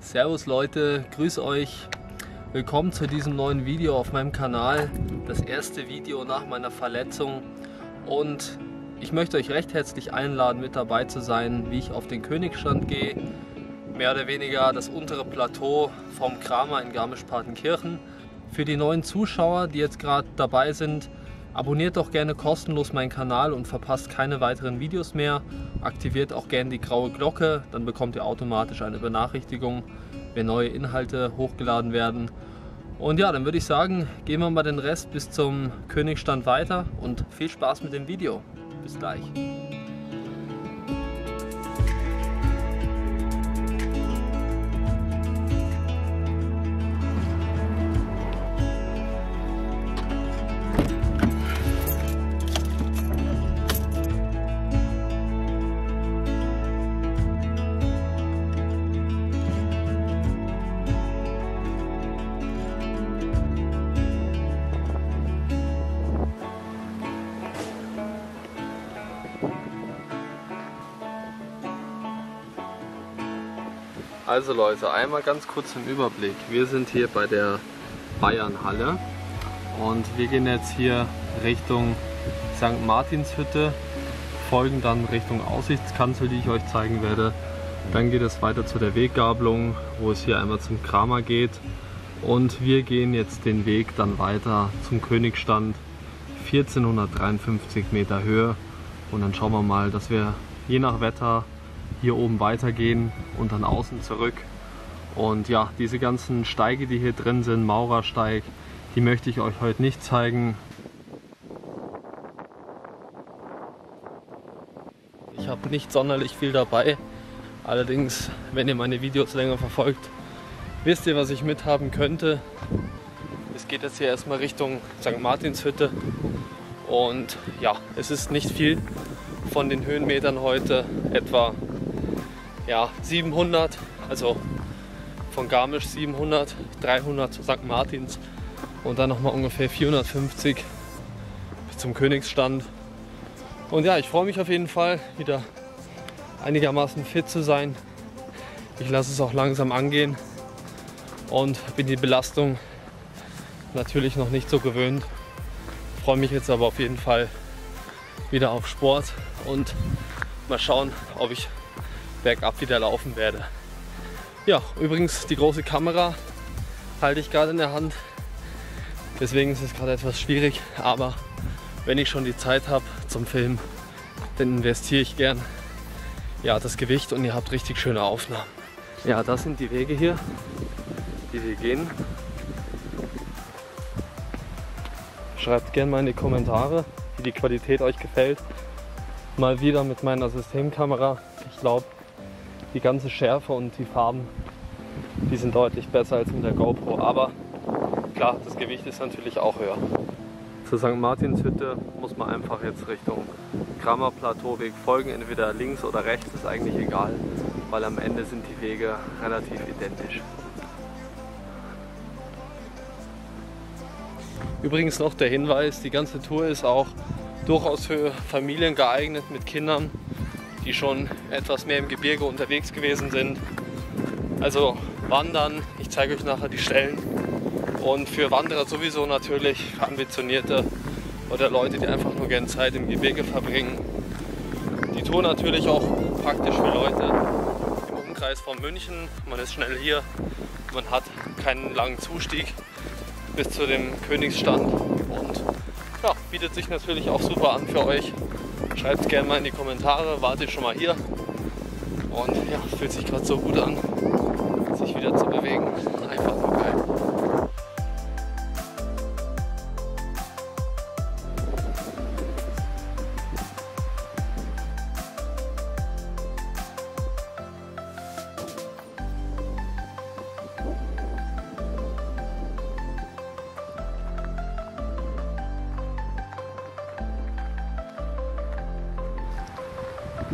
Servus Leute, grüß euch. Willkommen zu diesem neuen Video auf meinem Kanal. Das erste Video nach meiner Verletzung. Und ich möchte euch recht herzlich einladen, mit dabei zu sein, wie ich auf den Königstand gehe. Mehr oder weniger das untere Plateau vom Kramer in Garmisch-Partenkirchen. Für die neuen Zuschauer, die jetzt gerade dabei sind, abonniert doch gerne kostenlos meinen Kanal und verpasst keine weiteren Videos mehr. Aktiviert auch gerne die graue Glocke, dann bekommt ihr automatisch eine Benachrichtigung, wenn neue Inhalte hochgeladen werden. Und ja, dann würde ich sagen, gehen wir mal den Rest bis zum Königstand weiter und viel Spaß mit dem Video. Bis gleich. Also Leute, einmal ganz kurz im Überblick. Wir sind hier bei der Bayernhalle und wir gehen jetzt hier Richtung St. Martinshütte, folgen dann Richtung Aussichtskanzel, die ich euch zeigen werde. Dann geht es weiter zu der Weggabelung, wo es hier einmal zum Kramer geht. Und wir gehen jetzt den Weg dann weiter zum Königstand, 1453 Meter Höhe. Und dann schauen wir mal, dass wir je nach Wetter hier oben weitergehen und dann außen zurück. Und ja, diese ganzen Steige, die hier drin sind, Maurersteig, die möchte ich euch heute nicht zeigen. Ich habe nicht sonderlich viel dabei. Allerdings, wenn ihr meine Videos länger verfolgt, wisst ihr, was ich mithaben könnte. Es geht jetzt hier erstmal Richtung St. Martinshütte. Und ja, es ist nicht viel von den Höhenmetern heute, etwa 700, also von Garmisch 700, 300 zu St. Martins und dann nochmal ungefähr 450 bis zum Königsstand. Und ja, ich freue mich auf jeden Fall, wieder einigermaßen fit zu sein. Ich lasse es auch langsam angehen und bin die Belastung natürlich noch nicht so gewöhnt. Freue mich jetzt aber auf jeden Fall wieder auf Sport und mal schauen, ob ich bergab wieder laufen werde. Ja, übrigens die große Kamera halte ich gerade in der Hand. Deswegen ist es gerade etwas schwierig, aber wenn ich schon die Zeit habe zum Filmen, dann investiere ich gern das Gewicht und ihr habt richtig schöne Aufnahmen. Ja, das sind die Wege hier, die wir gehen. Schreibt gerne mal in die Kommentare, wie die Qualität euch gefällt. Mal wieder mit meiner Systemkamera. Ich glaube, die ganze Schärfe und die Farben, die sind deutlich besser als mit der GoPro. Aber klar, das Gewicht ist natürlich auch höher. Zur St. Martinshütte muss man einfach jetzt Richtung Kramer Plateauweg folgen. Entweder links oder rechts, ist eigentlich egal, weil am Ende sind die Wege relativ identisch. Übrigens noch der Hinweis, die ganze Tour ist auch durchaus für Familien geeignet mit Kindern, die schon etwas mehr im Gebirge unterwegs gewesen sind. Also wandern, ich zeige euch nachher die Stellen. Und für Wanderer sowieso natürlich, für Ambitionierte oder Leute, die einfach nur gerne Zeit im Gebirge verbringen. Die Tour natürlich auch praktisch für Leute im Umkreis von München. Man ist schnell hier, man hat keinen langen Zustieg bis zu dem Königsstand und ja, bietet sich natürlich auch super an für euch. Schreibt gerne mal in die Kommentare, wart ihr schon mal hier? Und ja, fühlt sich gerade so gut an, sich wieder zu bewegen. Einfach nur geil.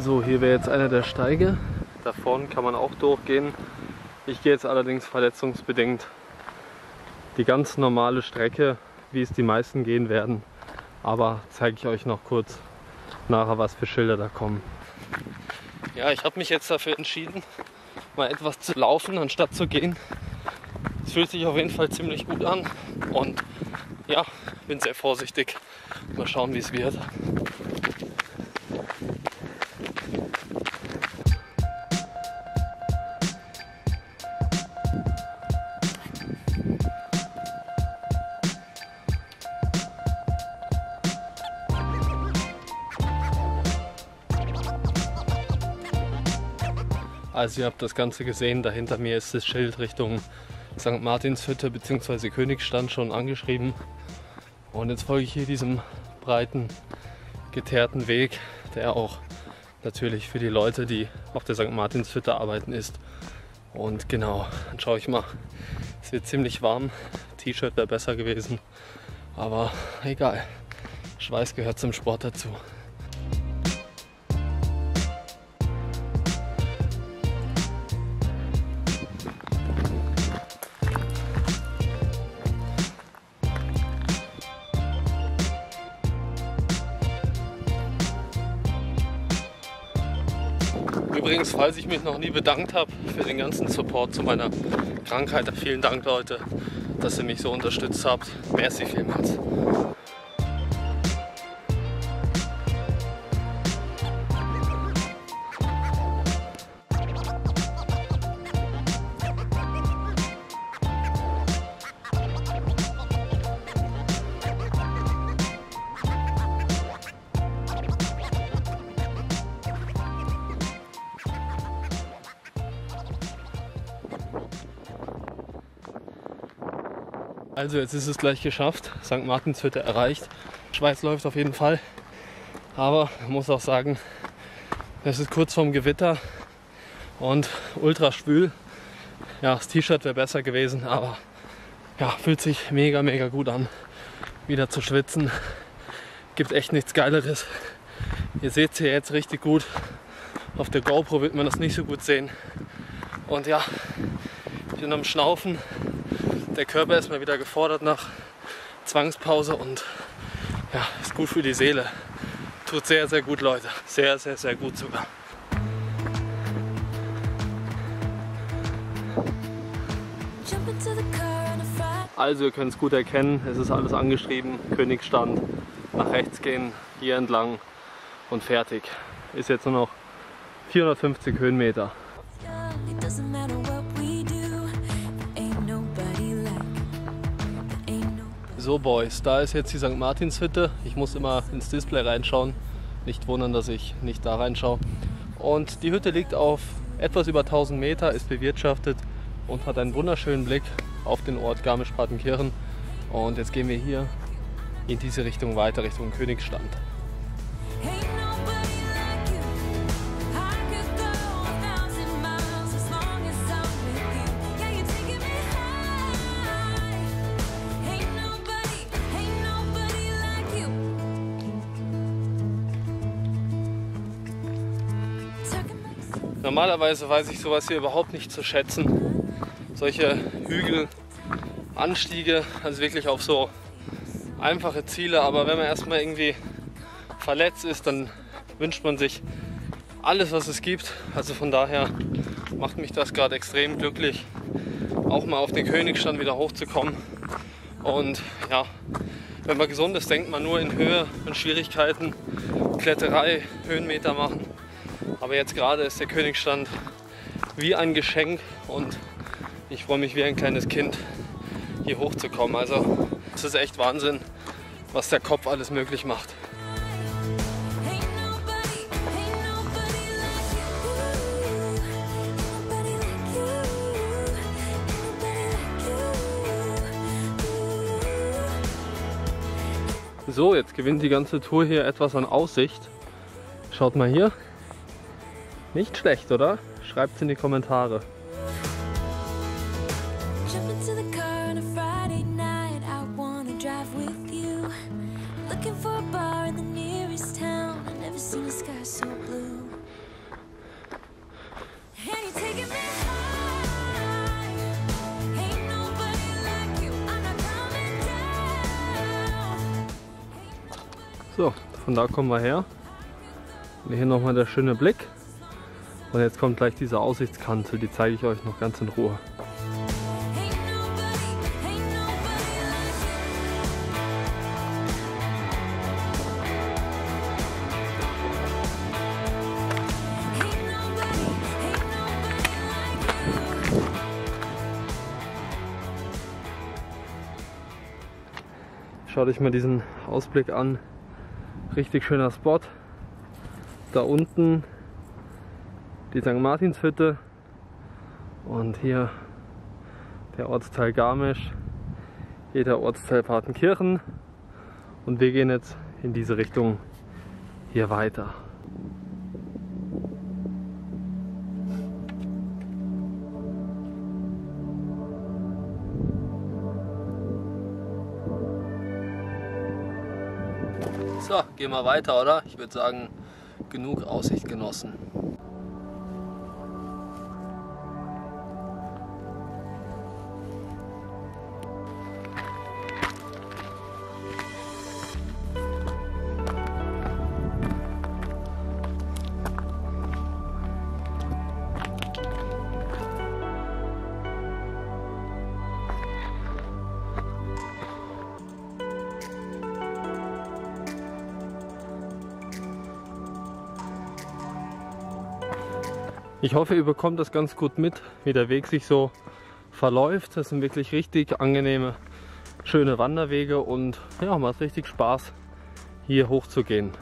So, hier wäre jetzt einer der Steige. Da vorne kann man auch durchgehen. Ich gehe jetzt allerdings verletzungsbedingt die ganz normale Strecke, wie es die meisten gehen werden. Aber zeige ich euch noch kurz nachher, was für Schilder da kommen. Ja, ich habe mich jetzt dafür entschieden, mal etwas zu laufen, anstatt zu gehen. Es fühlt sich auf jeden Fall ziemlich gut an und ja, bin sehr vorsichtig. Mal schauen, wie es wird. Also ihr habt das Ganze gesehen, dahinter mir ist das Schild Richtung St. Martinshütte bzw. Königstand schon angeschrieben. Und jetzt folge ich hier diesem breiten, geteerten Weg, der auch natürlich für die Leute, die auf der St. Martinshütte arbeiten, ist. Und genau, dann schaue ich mal. Es wird ziemlich warm, T-Shirt wäre besser gewesen, aber egal. Schweiß gehört zum Sport dazu. Übrigens, falls ich mich noch nie bedankt habe für den ganzen Support zu meiner Krankheit, vielen Dank Leute, dass ihr mich so unterstützt habt. Merci vielmals. Also jetzt ist es gleich geschafft, St. Martinshütte erreicht. Schweiß läuft auf jeden Fall, aber man muss auch sagen, es ist kurz vorm Gewitter und ultra schwül. Ja, das T-Shirt wäre besser gewesen, aber ja, fühlt sich mega gut an, wieder zu schwitzen. Gibt echt nichts Geileres. Ihr seht es hier jetzt richtig gut. Auf der GoPro wird man das nicht so gut sehen. Und ja, ich bin am Schnaufen. Der Körper ist mal wieder gefordert nach Zwangspause und ja, ist gut für die Seele. Tut sehr gut, Leute. Sehr gut sogar. Also ihr könnt es gut erkennen, es ist alles angeschrieben. Königstand, nach rechts gehen, hier entlang und fertig. Ist jetzt nur noch 450 Höhenmeter. So Boys, da ist jetzt die St. Martinshütte. Ich muss immer ins Display reinschauen. Nicht wundern, dass ich nicht da reinschaue. Und die Hütte liegt auf etwas über 1000 Meter, ist bewirtschaftet und hat einen wunderschönen Blick auf den Ort Garmisch-Partenkirchen. Und jetzt gehen wir hier in diese Richtung weiter, Richtung Königstand. Normalerweise weiß ich sowas hier überhaupt nicht zu schätzen. Solche Hügel, Anstiege, also wirklich auf so einfache Ziele. Aber wenn man erstmal irgendwie verletzt ist, dann wünscht man sich alles, was es gibt. Also von daher macht mich das gerade extrem glücklich, auch mal auf den Königstand wieder hochzukommen. Und ja, wenn man gesund ist, denkt man nur in Höhe und Schwierigkeiten, Kletterei, Höhenmeter machen. Aber jetzt gerade ist der Königstand wie ein Geschenk und ich freue mich wie ein kleines Kind, hier hochzukommen. Also es ist echt Wahnsinn, was der Kopf alles möglich macht. So, jetzt gewinnt die ganze Tour hier etwas an Aussicht. Schaut mal hier. Nicht schlecht, oder? Schreibt es in die Kommentare. So, von da kommen wir her. Und hier nochmal der schöne Blick Und jetzt kommt gleich diese Aussichtskanzel, die zeige ich euch noch ganz in Ruhe. Schaut euch mal diesen Ausblick an. Richtig schöner Spot. Da unten die St. Martinshütte und hier der Ortsteil Garmisch, hier der Ortsteil Partenkirchen, und wir gehen jetzt in diese Richtung hier weiter. So, gehen wir weiter, oder? Ich würde sagen, genug Aussicht genossen. Ich hoffe, ihr bekommt das ganz gut mit, wie der Weg sich so verläuft. Das sind wirklich richtig angenehme, schöne Wanderwege und ja, macht richtig Spaß, hier hoch zu gehen.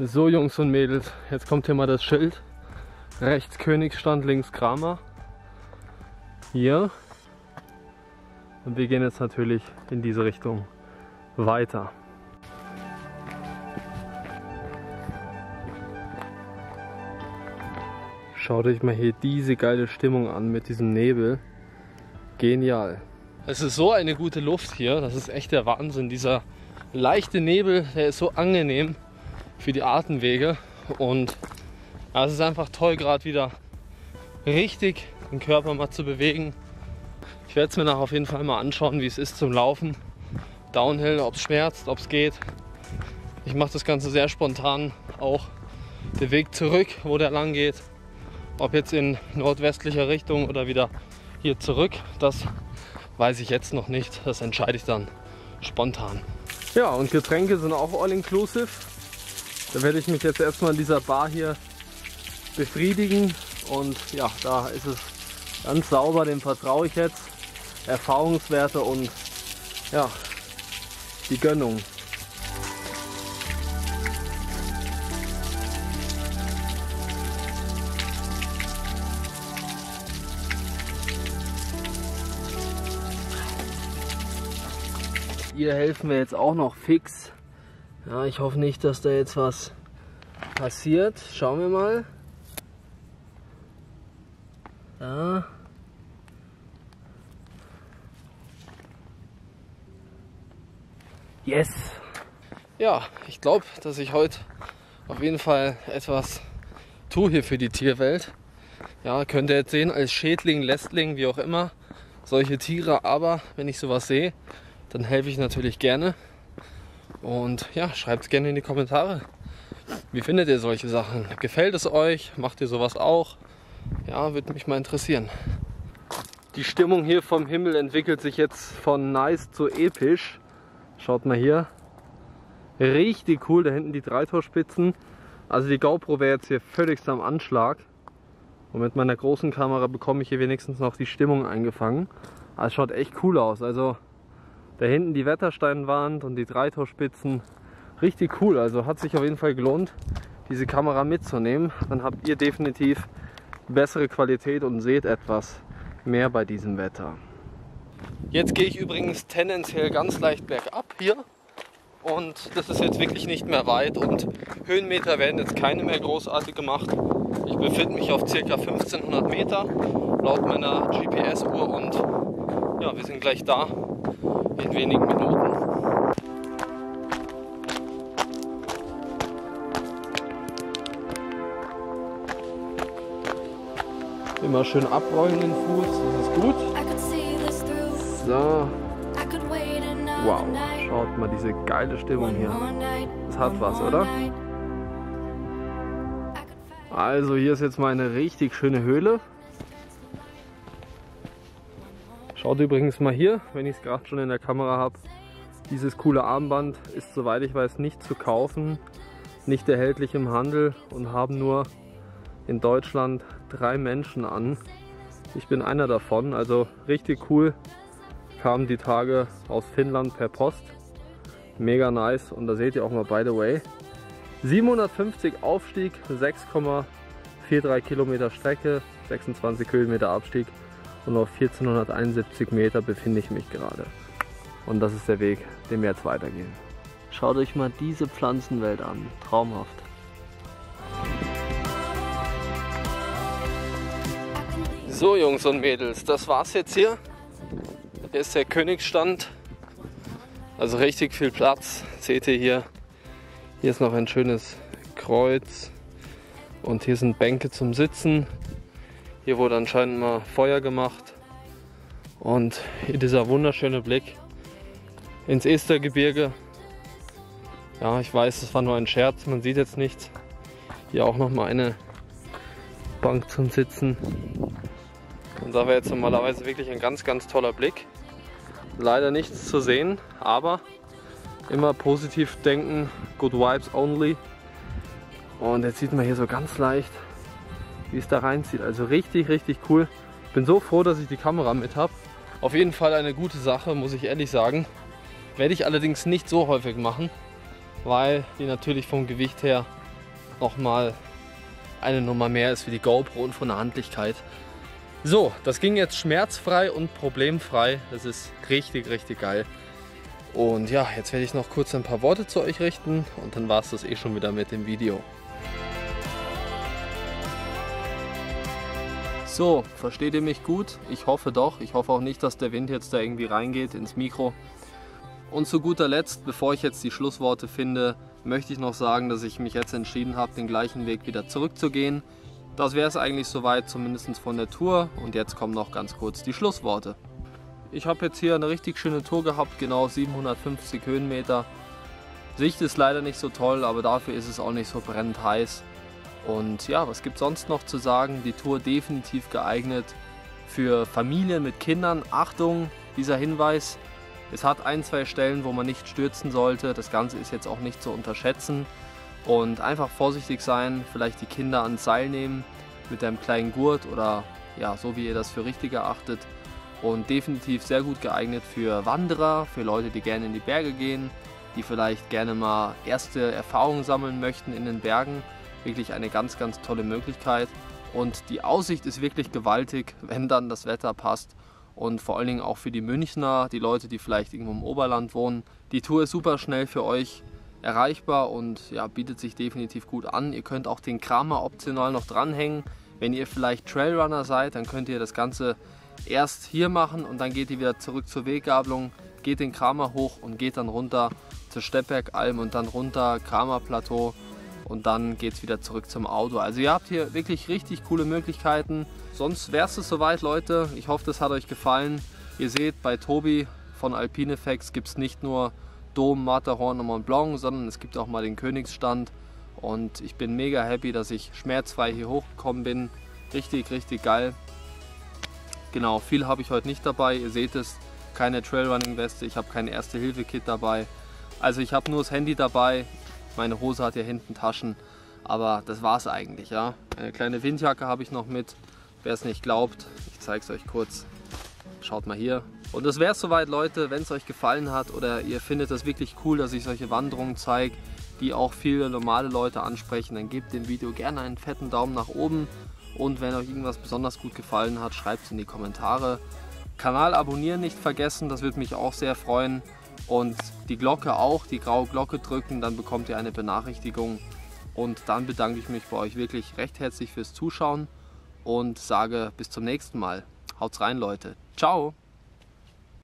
So Jungs und Mädels, jetzt kommt hier mal das Schild. Rechts Königsstand, links Kramer. Hier. Und wir gehen jetzt natürlich in diese Richtung weiter. Schaut euch mal hier diese geile Stimmung an mit diesem Nebel. Genial. Es ist so eine gute Luft hier, das ist echt der Wahnsinn. Dieser leichte Nebel, der ist so angenehm für die Atemwege, und ja, es ist einfach toll, gerade wieder richtig den Körper mal zu bewegen. Ich werde es mir nachher auf jeden Fall mal anschauen, wie es ist zum Laufen. Downhill, ob es schmerzt, ob es geht. Ich mache das Ganze sehr spontan, auch der Weg zurück, wo der lang geht. Ob jetzt in nordwestlicher Richtung oder wieder hier zurück, das weiß ich jetzt noch nicht. Das entscheide ich dann spontan. Ja, und Getränke sind auch all inclusive. Da werde ich mich jetzt erstmal in dieser Bar hier befriedigen, und ja, da ist es ganz sauber, dem vertraue ich jetzt. Erfahrungswerte und ja, die Gönnung. Hier helfen wir jetzt auch noch fix. Ja, ich hoffe nicht, dass da jetzt was passiert. Schauen wir mal. Ja. Yes! Ja, ich glaube, dass ich heute auf jeden Fall etwas tue hier für die Tierwelt. Ja, könnt ihr jetzt sehen, als Schädling, Lästling, wie auch immer, solche Tiere. Aber wenn ich sowas sehe, dann helfe ich natürlich gerne. Und ja, schreibt es gerne in die Kommentare. Wie findet ihr solche Sachen? Gefällt es euch? Macht ihr sowas auch? Ja, würde mich mal interessieren. Die Stimmung hier vom Himmel entwickelt sich jetzt von nice zu episch. Schaut mal hier. Richtig cool, da hinten die Dreitorspitzen. Also die GoPro wäre jetzt hier völlig am Anschlag. Und mit meiner großen Kamera bekomme ich hier wenigstens noch die Stimmung eingefangen. Aber es schaut echt cool aus. Also da hinten die Wettersteinwand und die Dreitorspitzen. Richtig cool, also hat sich auf jeden Fall gelohnt, diese Kamera mitzunehmen. Dann habt ihr definitiv bessere Qualität und seht etwas mehr bei diesem Wetter. Jetzt gehe ich übrigens tendenziell ganz leicht bergab hier. Und das ist jetzt wirklich nicht mehr weit und Höhenmeter werden jetzt keine mehr großartig gemacht. Ich befinde mich auf ca. 1500 Meter laut meiner GPS-Uhr, und ja, wir sind gleich da in wenigen Minuten. Immer schön abrollen den Fuß, das ist gut. So. Wow, schaut mal diese geile Stimmung hier. Das hat was, oder? Also hier ist jetzt mal eine richtig schöne Höhle. Schaut übrigens mal hier, wenn ich es gerade schon in der Kamera habe. Dieses coole Armband ist, soweit ich weiß, nicht zu kaufen, nicht erhältlich im Handel und haben nur in Deutschland 3 Menschen an. Ich bin einer davon, also richtig cool. Kam die Tage aus Finnland per Post. Mega nice, und da seht ihr auch mal, by the way, 750 Aufstieg, 6,43 Kilometer Strecke, 26 Höhenmeter Abstieg, und auf 1471 Meter befinde ich mich gerade. Und das ist der Weg, den wir jetzt weitergehen. Schaut euch mal diese Pflanzenwelt an, traumhaft. So Jungs und Mädels, das war's jetzt hier. Hier ist der Königsstand. Also richtig viel Platz, seht ihr hier. Hier ist noch ein schönes Kreuz und hier sind Bänke zum Sitzen. Hier wurde anscheinend mal Feuer gemacht. Und hier dieser wunderschöne Blick ins Estergebirge. Ja, ich weiß, es war nur ein Scherz, man sieht jetzt nichts. Hier auch noch mal eine Bank zum Sitzen. Und da wäre jetzt normalerweise wirklich ein ganz, ganz toller Blick. Leider nichts zu sehen, aber immer positiv denken, good vibes only. Und jetzt sieht man hier so ganz leicht, wie es da reinzieht. Also richtig, richtig cool. Ich bin so froh, dass ich die Kamera mit habe. Auf jeden Fall eine gute Sache, muss ich ehrlich sagen. Werde ich allerdings nicht so häufig machen, weil die natürlich vom Gewicht her nochmal eine Nummer mehr ist wie die GoPro und von der Handlichkeit. So, das ging jetzt schmerzfrei und problemfrei. Das ist richtig, richtig geil. Und ja, jetzt werde ich noch kurz ein paar Worte zu euch richten und dann war es das eh schon wieder mit dem Video. So, versteht ihr mich gut? Ich hoffe doch. Ich hoffe auch nicht, dass der Wind jetzt da irgendwie reingeht ins Mikro. Und zu guter Letzt, bevor ich jetzt die Schlussworte finde, möchte ich noch sagen, dass ich mich jetzt entschieden habe, den gleichen Weg wieder zurückzugehen. Das wäre es eigentlich soweit, zumindest von der Tour. Und jetzt kommen noch ganz kurz die Schlussworte. Ich habe jetzt hier eine richtig schöne Tour gehabt, genau 750 Höhenmeter. Sicht ist leider nicht so toll, aber dafür ist es auch nicht so brennend heiß. Und ja, was gibt es sonst noch zu sagen? Die Tour definitiv geeignet für Familien mit Kindern. Achtung, dieser Hinweis, es hat 1, 2 Stellen, wo man nicht stürzen sollte. Das Ganze ist jetzt auch nicht zu unterschätzen. Und einfach vorsichtig sein, vielleicht die Kinder ans Seil nehmen mit einem kleinen Gurt oder ja, so wie ihr das für richtig erachtet. Und definitiv sehr gut geeignet für Wanderer, für Leute, die gerne in die Berge gehen, die vielleicht gerne mal erste Erfahrungen sammeln möchten in den Bergen. Wirklich eine ganz, ganz tolle Möglichkeit. Und die Aussicht ist wirklich gewaltig, wenn dann das Wetter passt. Und vor allen Dingen auch für die Münchner, die Leute, die vielleicht irgendwo im Oberland wohnen. Die Tour ist super schnell für euch erreichbar und ja, bietet sich definitiv gut an. Ihr könnt auch den Kramer optional noch dranhängen. Wenn ihr vielleicht Trailrunner seid, dann könnt ihr das Ganze erst hier machen und dann geht ihr wieder zurück zur Weggabelung, geht den Kramer hoch und geht dann runter zur Steppbergalm und dann runter Kramer Plateau und dann geht es wieder zurück zum Auto. Also ihr habt hier wirklich richtig coole Möglichkeiten. Sonst wäre es soweit, Leute. Ich hoffe, das hat euch gefallen. Ihr seht, bei Tobi von Alpinefex gibt es nicht nur Dom, Matterhorn und Mont Blanc, sondern es gibt auch mal den Königsstand. Und ich bin mega happy, dass ich schmerzfrei hier hochgekommen bin. Richtig, richtig geil. Genau, viel habe ich heute nicht dabei. Ihr seht es, keine Trailrunning-Weste, ich habe kein Erste-Hilfe-Kit dabei. Also ich habe nur das Handy dabei. Meine Hose hat ja hinten Taschen, aber das war es eigentlich. Ja. Eine kleine Windjacke habe ich noch mit. Wer es nicht glaubt, ich zeige es euch kurz. Schaut mal hier. Und das wäre es soweit, Leute. Wenn es euch gefallen hat oder ihr findet es wirklich cool, dass ich solche Wanderungen zeige, die auch viele normale Leute ansprechen, dann gebt dem Video gerne einen fetten Daumen nach oben. Und wenn euch irgendwas besonders gut gefallen hat, schreibt es in die Kommentare. Kanal abonnieren nicht vergessen, das würde mich auch sehr freuen. Und die Glocke auch, die graue Glocke drücken, dann bekommt ihr eine Benachrichtigung. Und dann bedanke ich mich bei euch wirklich recht herzlich fürs Zuschauen. und sage bis zum nächsten Mal. Haut's rein, Leute. Ciao!